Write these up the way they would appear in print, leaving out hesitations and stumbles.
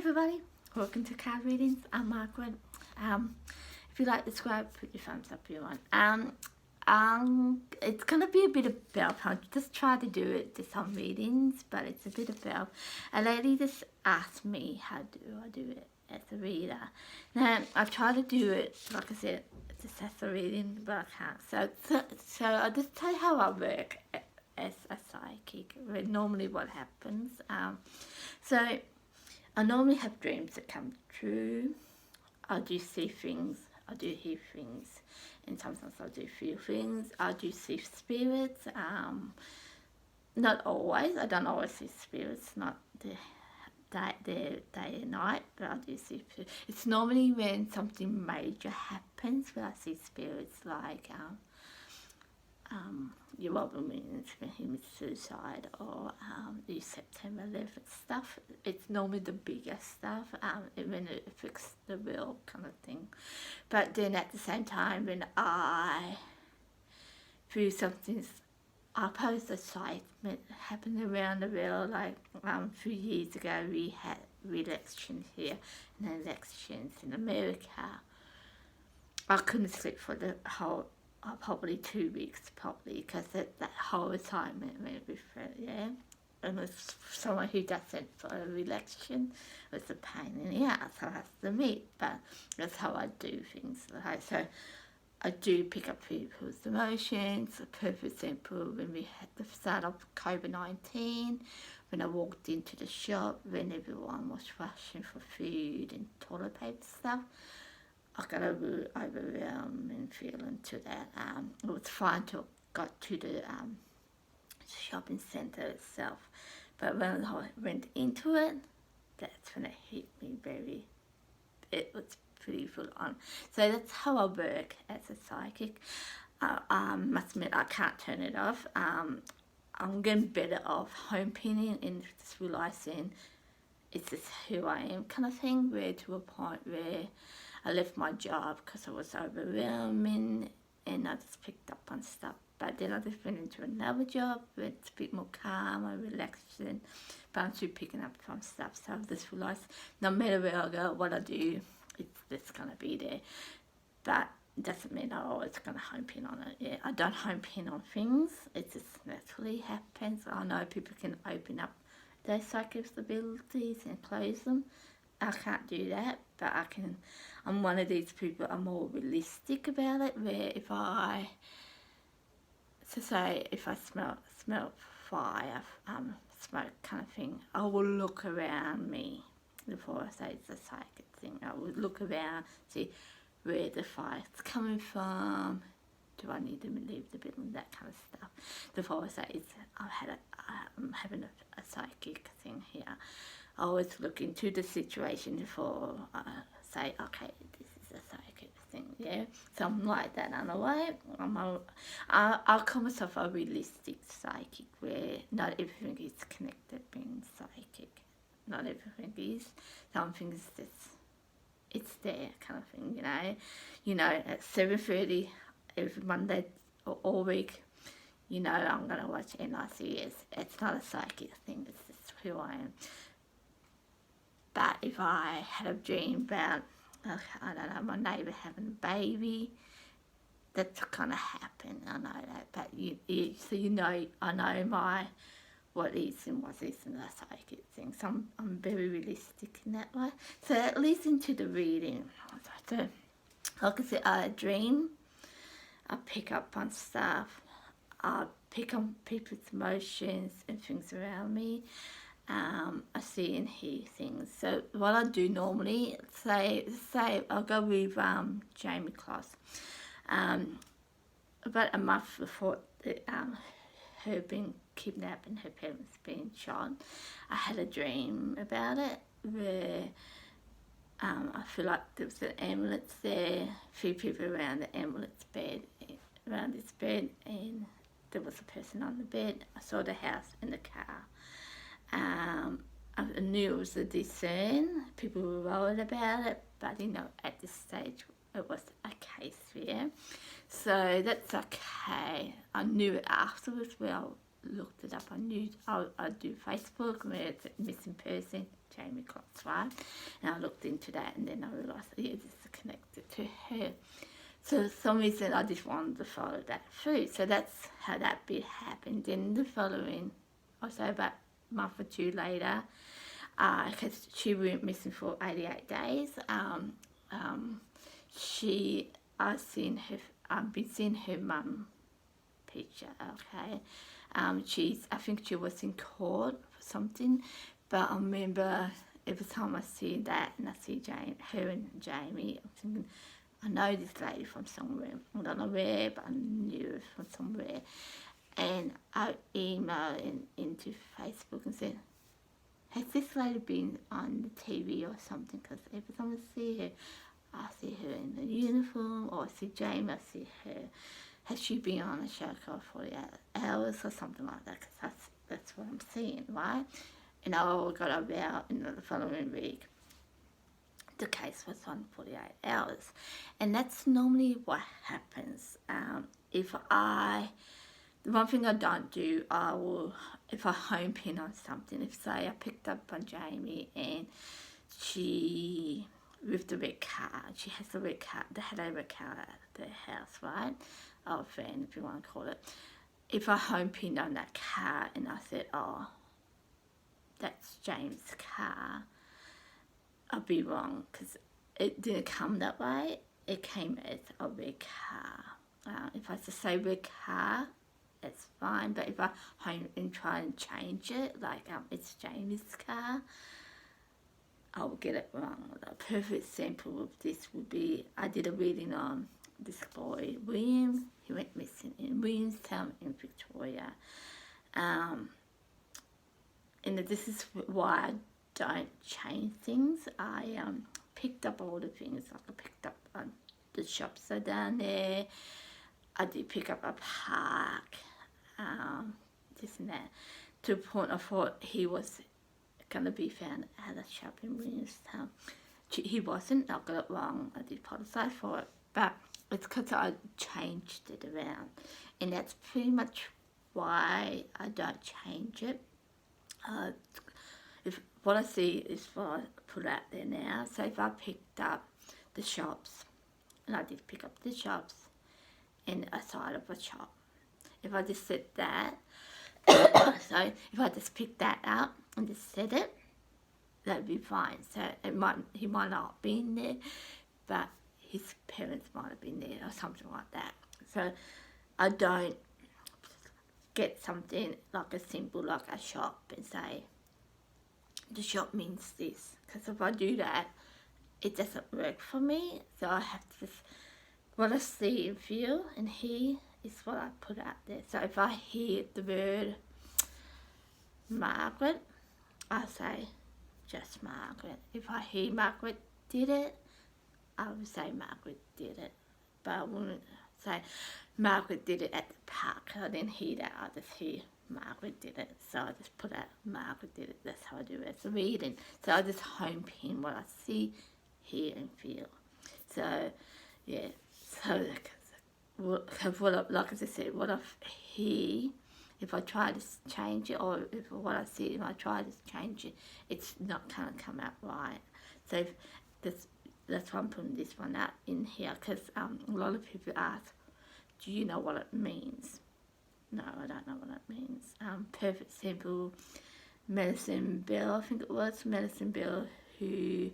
everybody, welcome to Card Readings. I'm Margaret. If you like, subscribe, put your thumbs up if you want. It's gonna be a bit of both. I just try to do it to some readings, but it's a bit of both. A lady just asked me how do I do it as a reader. Now I try to do it, like I said, just as a reading, but I can't. So I'll just tell you how I work as a psychic. Normally, what happens. So I normally have dreams that come true. I do see things, I do hear things, and sometimes I do feel things. I do see spirits. Not always. I don't always see spirits. Not the day and night, but I do see. It's normally when something major happens where I see spirits, like your Robin Williams when he was suicide, or the September 11th stuff. It's normally the bigger stuff, when it affects the world kind of thing. But then at the same time, when I feel something's, I post a site that happened around the world, like a few years ago we had elections here and elections in America. I couldn't sleep for the whole probably 2 weeks, because that whole assignment went with it, yeah. And as someone who doesn't for a election, it's a pain in the ass, I have to admit, but that's how I do things. Like, so I do pick up people's emotions. A perfect example, when we had the start of COVID-19, when I walked into the shop, when everyone was rushing for food and toilet paper stuff, I got overwhelmed and feeling to that. It was fine till I got to the shopping centre itself, but when I went into it, that's when it hit me very. It was pretty full on. So that's how I work as a psychic. Must admit I can't turn it off. I'm getting better off home pinning and just realising it's just who I am kind of thing. Where to a point where I left my job because I was overwhelming and I just picked up on stuff. But then I just went into another job where it's a bit more calm and relaxing, but I'm still picking up some stuff. So I just realised no matter where I go, what I do, it's just going to be there. But it doesn't mean I'm always going to home pin on it. Yeah, I don't home pin on things. It just naturally happens. I know people can open up their psychic abilities and close them. I can't do that, but I can. I'm one of these people. I'm more realistic about it. Where if I, so say, if I smell fire, smoke kind of thing, I will look around me before I say it's a psychic thing. I will look around, see where the fire's coming from. Do I need to leave the building? That kind of stuff. Before I say I'm having a psychic thing here. I always look into the situation before I say, okay, this is a psychic thing, yeah? So I'm like that in a way. I'll call myself a realistic psychic, where not everything is connected being psychic. Not everything is. Some things it's there kind of thing, you know? You know, at 7:30 every Monday or all week, you know, I'm going to watch NICS. It's not a psychic thing, it's just who I am. But if I had a dream about, I don't know, my neighbour having a baby, that's going to happen. I know that. But so you know, I know what is and what isn't a psychic thing. So I'm very realistic in that way. So listen to the reading. So, like I said, I dream. I pick up on stuff. I pick on people's emotions and things around me. I see and hear things. So what I do normally, say I'll go with Jamie Kloss. About a month before her being kidnapped and her parents being shot, I had a dream about it where I feel like there was an ambulance there, a few people around the ambulance bed, around this bed, and there was a person on the bed. I saw the house and the car. I knew it was a discern. People were worried about it, but you know, at this stage it was a case, yeah. So that's okay. I knew it afterwards. Well, I looked it up. I knew I'd do Facebook where it's a missing person Jamie Cox, right? And I looked into that, and then I realised, yeah, this is connected to her. So for some reason I just wanted to follow that through. So that's how that bit happened. Then the following, also about a month or two later, because she went missing for 88 days. I've been seeing her mum picture, okay. I think she was in court for something, but I remember every time I see that and I see her and Jamie, I'm thinking, I know this lady from somewhere. I don't know where, but I knew her from somewhere. And I emailed into Facebook and said, has this lady been on the TV or something? Because every time I see her in the uniform, or I see Jamie, I see her. Has she been on a show called 48 Hours or something like that? Because that's what I'm seeing, right? And I got about in the following week, the case was on 48 Hours. And that's normally what happens. The one thing I don't do, if I home pin on something, if say I picked up on Jamie and she, with the red car, she has the red car, they had a red car at their house, right? Or van, if you want to call it. If I home pinned on that car and I said, oh, that's James' car, I'd be wrong, because it didn't come that way. It came as a red car. If I just say red car, it's fine, but if I home and try and change it, like it's Jamie's car, I'll get it wrong. A perfect example of this would be, I did a reading on this boy, William. He went missing in Williamstown in Victoria. And this is why I don't change things. I picked up all the things, like I picked up the shops are down there. I did pick up a park, this and that. To the point I thought he was going to be found at a shop in Williamstown. He wasn't, I got it wrong. I did apologise for it, but it's because I changed it around. And that's pretty much why I don't change it. If what I see is what I put out there now. So if I picked up the shops, and I did pick up the shops and a side of a shop, if I just said that, so if I just picked that up and just said it, that'd be fine. So he might not have been there, but his parents might have been there or something like that. So I don't get something like a symbol like a shop and say the shop means this, because if I do that, it doesn't work for me. So I have to just, what I see and feel and hear is what I put out there. So if I hear the word Margaret, I say just Margaret. If I hear Margaret did it, I would say Margaret did it. But I wouldn't say Margaret did it at the park. I didn't hear that, I just hear Margaret did it. So I just put out Margaret did it. That's how I do it. It's a reading. So I just home pin what I see, hear and feel. So yeah, so like I said, what I hear, if I try to change it, or if what I see, if I try to change it, it's not going to come out right. So that's why I'm putting this one out in here, because a lot of people ask, do you know what it means? No, I don't know what it means. Perfect simple, Medicine Bill, I think it was, Medicine Bill, who,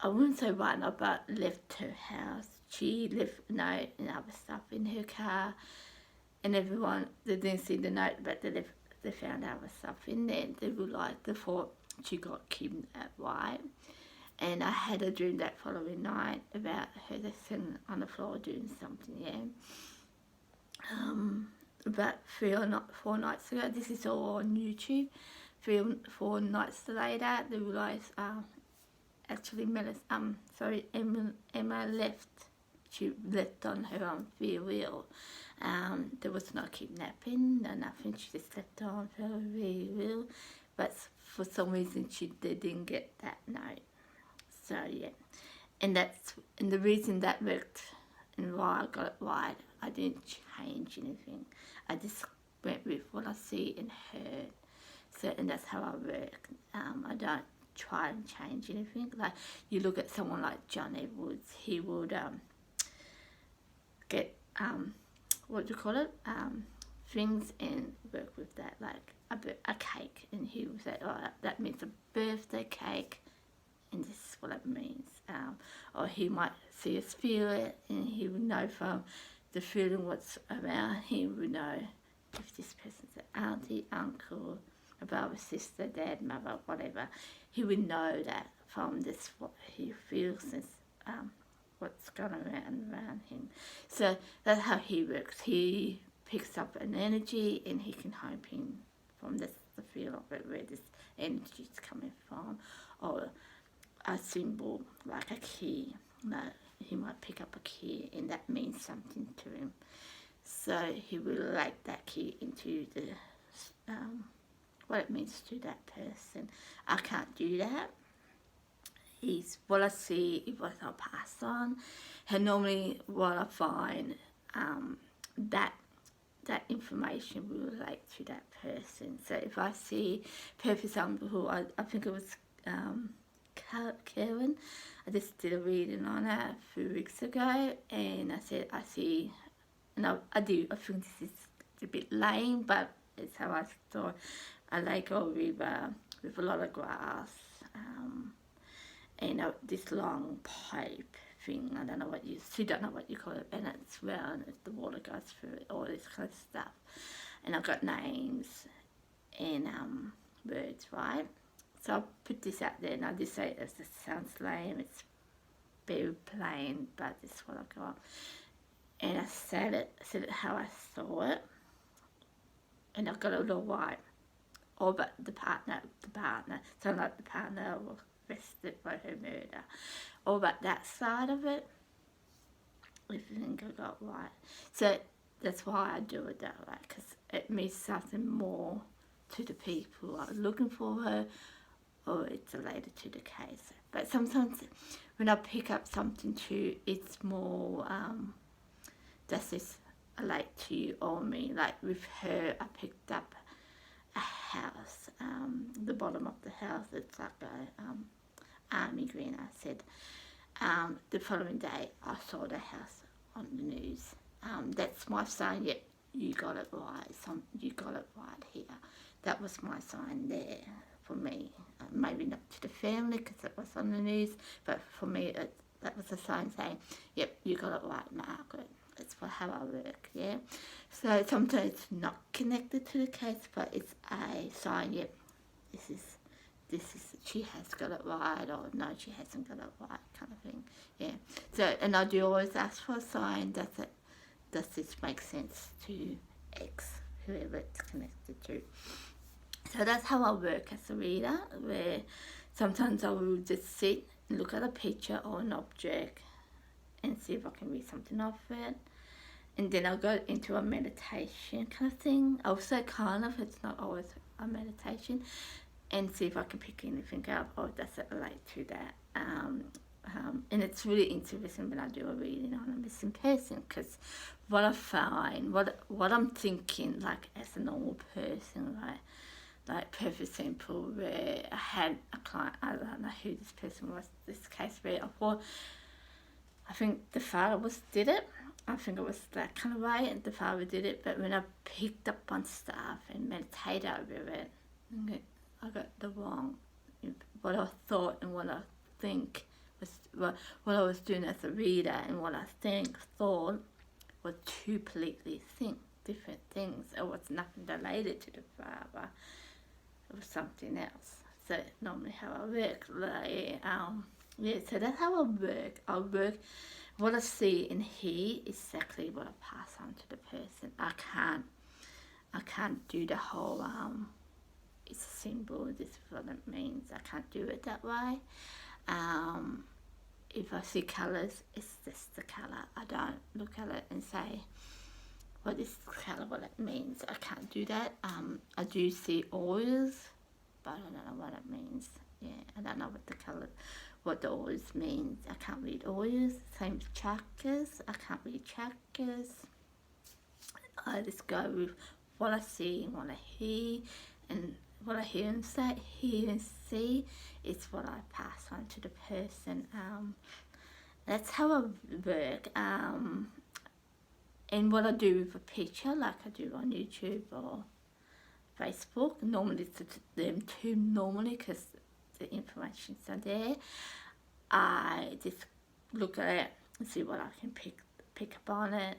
I wouldn't say right now, but left her house. She left a note and other stuff in her car, and everyone, they didn't see the note, but they found other stuff in there. They realised, they thought she got kidnapped, right? And I had a dream that following night about her sitting on the floor doing something, yeah. About 4 nights ago, this is all on YouTube. 4 nights later, they realised, actually, Emma left. She left on her own free will. There was no kidnapping, no nothing. She just left on her free will. But for some reason, they didn't get that note. So yeah, and the reason that worked and why I got it right, I didn't change anything. I just went with what I see and heard. So, and that's how I work. I don't try and change anything. Like, you look at someone like John Edwards, he would get what do you call it? Things and work with that, like a cake, and he would say, "Oh, that means a birthday cake," and this is what it means. Or he might see a spirit, and he would know from the feeling what's around. He would know if this person's an auntie, uncle, a brother, sister, dad, mother, whatever. He would know that from this what he feels and what's going around him. So that's how he works. He picks up an energy and he can home in from this, the feel of it, where this energy is coming from, or a symbol like a key. He might pick up a key and that means something to him. So he will relate that key into the what it means to that person. I can't do that. Is what I see is what I'll pass on, and normally what I find that information will relate to that person. So if I see, for example, who I think it was Karen, I just did a reading on her a few weeks ago, and I said I see, and I think this is a bit lame, but it's how I saw a lake or river with a lot of grass. And this long pipe thing, I don't know what you call it, and it's round, the water goes through it, all this kind of stuff. And I've got names and words, right? So I'll put this out there, and I just say it sounds lame, it's very plain, but this is what I got. And I said it how I saw it, and I've got a little white, all but the partner, so like the partner was arrested by her murder, all but that side of it, everything I got right. So that's why I do it that way, because it means something more to the people who are looking for her, or it's related to the case. But sometimes when I pick up something too, it's more does this relate to you or me? Like with her, I picked up a house, the bottom of the house, it's like a army green. I said the following day I saw the house on the news. That's my sign. Yep, you got it right. You got it right here. That was my sign there for me. Maybe not to the family because it was on the news, but for me that was a sign saying, yep, you got it right, Margaret. It's for how I work, yeah. So sometimes it's not connected to the case, but it's a sign, yep, this is she has got it right, or no, she hasn't got it right, kind of thing, yeah. So, and I do always ask for a sign. Does this make sense to X, whoever it's connected to? So that's how I work as a reader, where sometimes I will just sit and look at a picture or an object and see if I can read something off it. And then I'll go into a meditation kind of thing. Also kind of, it's not always a meditation. And see if I can pick anything up, or does it relate to that. And it's really interesting when I do a reading on a missing person, because what I find, what I'm thinking, like as a normal person, right? Like perfect simple, where I had a client, I don't know who this person was, this case where I think the father did it. I think it was that kind of way, and the father did it. But when I picked up on stuff and meditated over it, I got the wrong, what I thought and what I think was, what I was doing as a reader and what I thought were two completely different things. It was nothing related to the father. It was something else. So normally how I work, like, yeah, so that's how I work. What I see and hear is exactly what I pass on to the person. I can't do the whole, it's a symbol, this is what it means. I can't do it that way. If I see colours, it's just the colour. I don't look at it and say, what is the colour, what it means. I can't do that. I do see oils, but I don't know what it means. Yeah, I don't know what the oils means. I can't read oils. Same with chakras. I can't read chakras. I just go with what I see and what I hear, and what I hear and see is what I pass on to the person. That's how I work. And what I do with a picture, like I do on YouTube or Facebook, normally it's them too, normally, because the information's are there. I just look at it and see what I can pick up on it.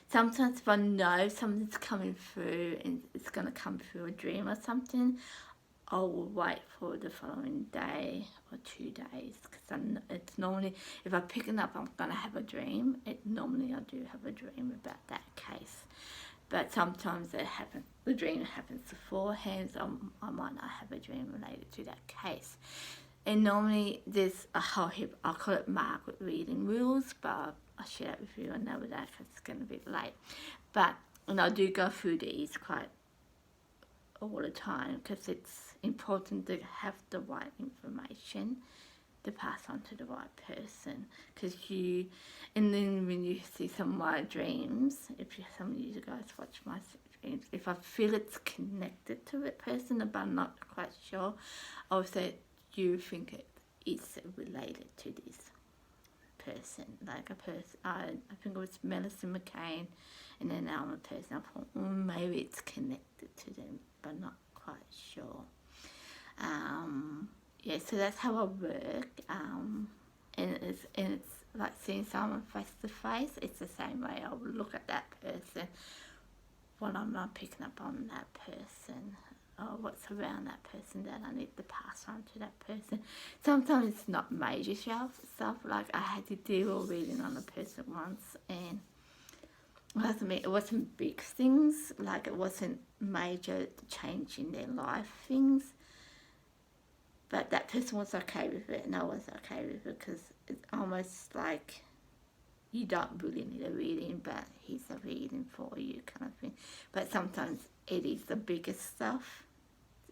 Sometimes if I know something's coming through and it's going to come through a dream or something, I will wait for the following day or 2 days, because it's normally, if I pick it up, I'm going to have a dream. Normally I do have a dream about that case. But sometimes the dream happens beforehand, so I might not have a dream related to that case. And normally there's a whole heap, I call it Margaret reading rules, but I'll share that with you another day because it's going to be late. But, and I do go through these quite all the time, because it's important to have the right information to pass on to the right person. And then when you see some of my dreams, some of you guys watch my dreams, if I feel it's connected to that person, but I'm not quite sure, I'll say, do you think it is related to this person? Like a person, I think it was Melissa McCain, and then now I'm a person, I thought, maybe it's connected to them, but not quite sure. Yeah, so that's how I work. And it's like seeing someone face to face. It's the same way I will look at that person when I'm not picking up on that person, or what's around that person that I need to pass on to that person. Sometimes it's not major stuff, like I had to do a reading on a person once, and it wasn't big things, like it wasn't major change in their life things, but that person was okay with it and I was okay with it, because it's almost like you don't really need a reading, but here's a reading for you kind of thing. But sometimes it is the biggest stuff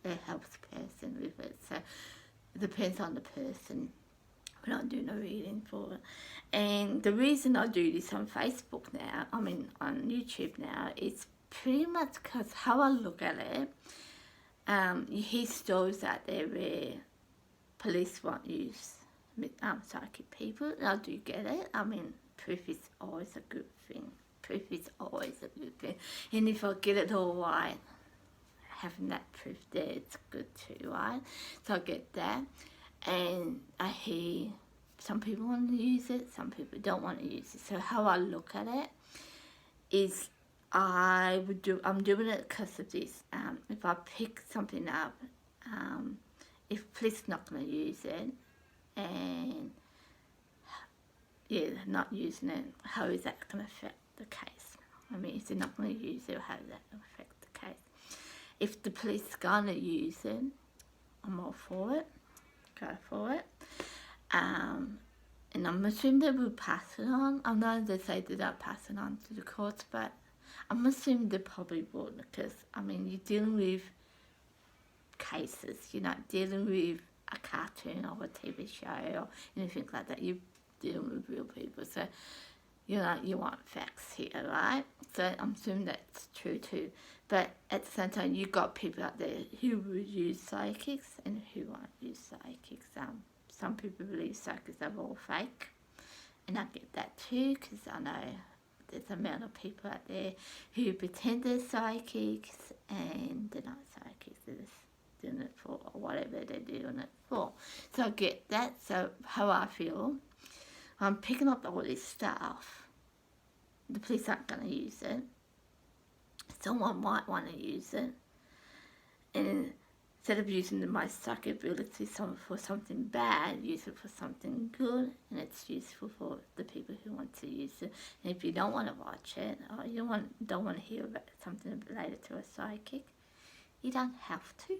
that helps the person with it, so it depends on the person when I'm doing a reading for it. And the reason I do this on Facebook now, on YouTube now, is pretty much because how I look at it, you hear stories out there where police won't use psychic people, and I do get it. Proof is always a good thing. And if I get it all right, having that proof there, it's good too, right? So I get that. And I hear some people want to use it, some people don't want to use it. So how I look at it is I'm doing it because of this. If I pick something up, if police not going to use it, and not using it, how is that going to affect the case? If they're not going to use it, how is that going to affect the case? If the police are going to use it, I'm all for it. Go for it. And I'm assuming they will pass it on. I know they say they don't pass it on to the courts, but I'm assuming they probably would, because you're dealing with cases, you're not dealing with a cartoon or a TV show or anything like that. You're dealing with real people, so you want facts here, right? So I'm assuming that's true too. But at the same time, you've got people out there who would use psychics and who won't use psychics. Some people believe psychics are all fake, and I get that too, because I know there's a amount of people out there who pretend they're psychics and they're not psychics. They're just doing it for whatever they're doing it for. So I get that. So how I feel, I'm picking up all this stuff. The police aren't going to use it. Someone might want to use it, and instead of using my psychic ability for something bad, use it for something good, and it's useful for the people who want to use it. And if you don't want to watch it, or you don't want to hear about something related to a psychic, you don't have to.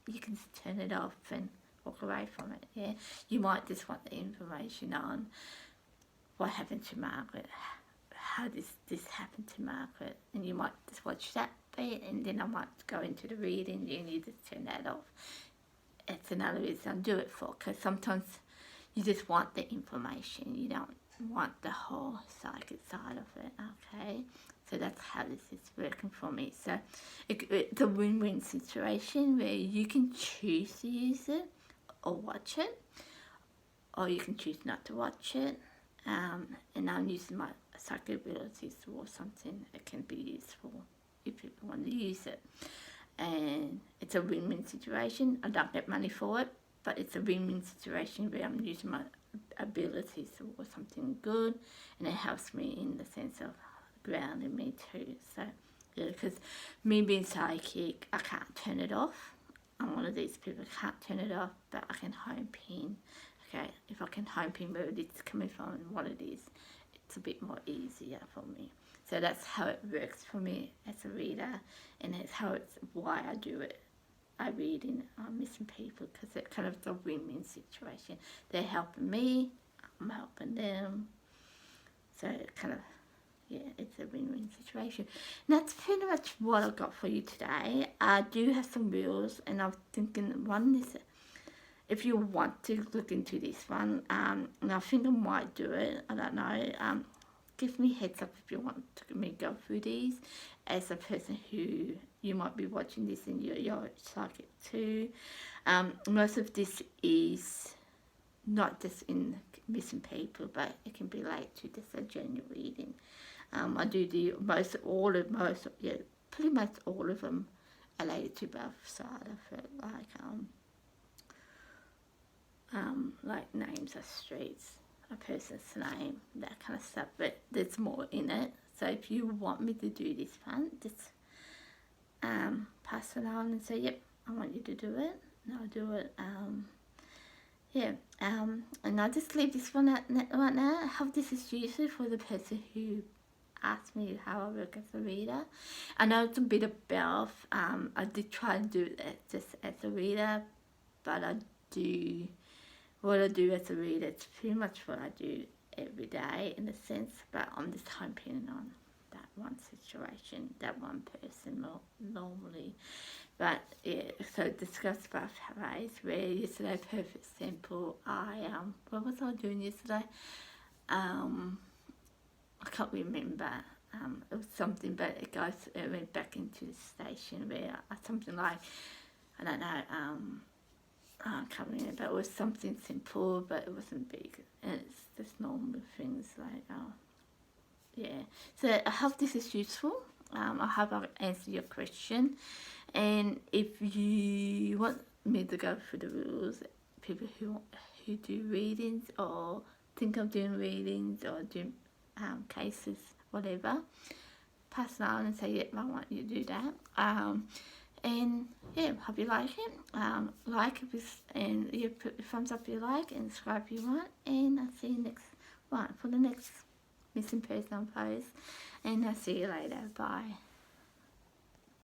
You can just turn it off and walk away from it. Yeah, you might just want the information on what happened to Margaret. How this happened to Margaret, and you might just watch that bit, and then I might go into the reading and you just turn that off. It's another reason I do it for, because sometimes you just want the information, you don't want the whole psychic side of it, okay? So that's how this is working for me. So it's a win-win situation where you can choose to use it or watch it, or you can choose not to watch it. And I'm using my psychic abilities for something that can be useful if people want to use it. And it's a win-win situation. I don't get money for it, but it's a win-win situation where I'm using my abilities for something good, and it helps me in the sense of grounding me too. So yeah, because me being psychic, I can't turn it off. I'm one of these people who can't turn it off, but I can home pin. Okay, if I can home pin where it's coming from and what it is, it's a bit more easier for me. So that's how it works for me as a reader, and it's why I do it. I read in missing people because it's kind of a win-win situation. They're helping me, I'm helping them. So it kind of, yeah, it's a win-win situation. And that's pretty much what I've got for you today. I do have some rules, and I'm thinking one is, if you want to look into this one, and I think I might do it, I don't know, give me heads up if you want me to go through these, as a person who, you might be watching this and you're psychic too. Most of this is not just in missing people, but it can be like to just a general reading. I do pretty much all of them related to both sides of it, like names of streets, a person's name, that kind of stuff, but there's more in it. So if you want me to do this one, just pass it on and say, yep, I want you to do it, and I'll do it. And I'll just leave this one out right now. I hope this is useful for the person who asked me how I work as a reader. I know it's a bit of both. I did try and do it just as a reader, but what I do as a reader, it's pretty much what I do every day in a sense, but I'm just home pinning on that one situation, that one person normally. But yeah, so discuss both ways. Where yesterday, perfect simple, what was I doing yesterday? I can't remember. It was something, but it went back into the station where something like, I don't know, I can't remember. It was something simple, but it wasn't big. And it's just normal things like, yeah. So I hope this is useful. I hope I've answered your question. And if you want me to go through the rules, people who do readings or think of doing readings or doing cases, whatever, pass it on and say, yep, I want you to do that. And yeah, hope you like it. Like if and you put a thumbs up if you like, and subscribe if you want. And I'll see you next one for the next missing person post. And I'll see you later. Bye.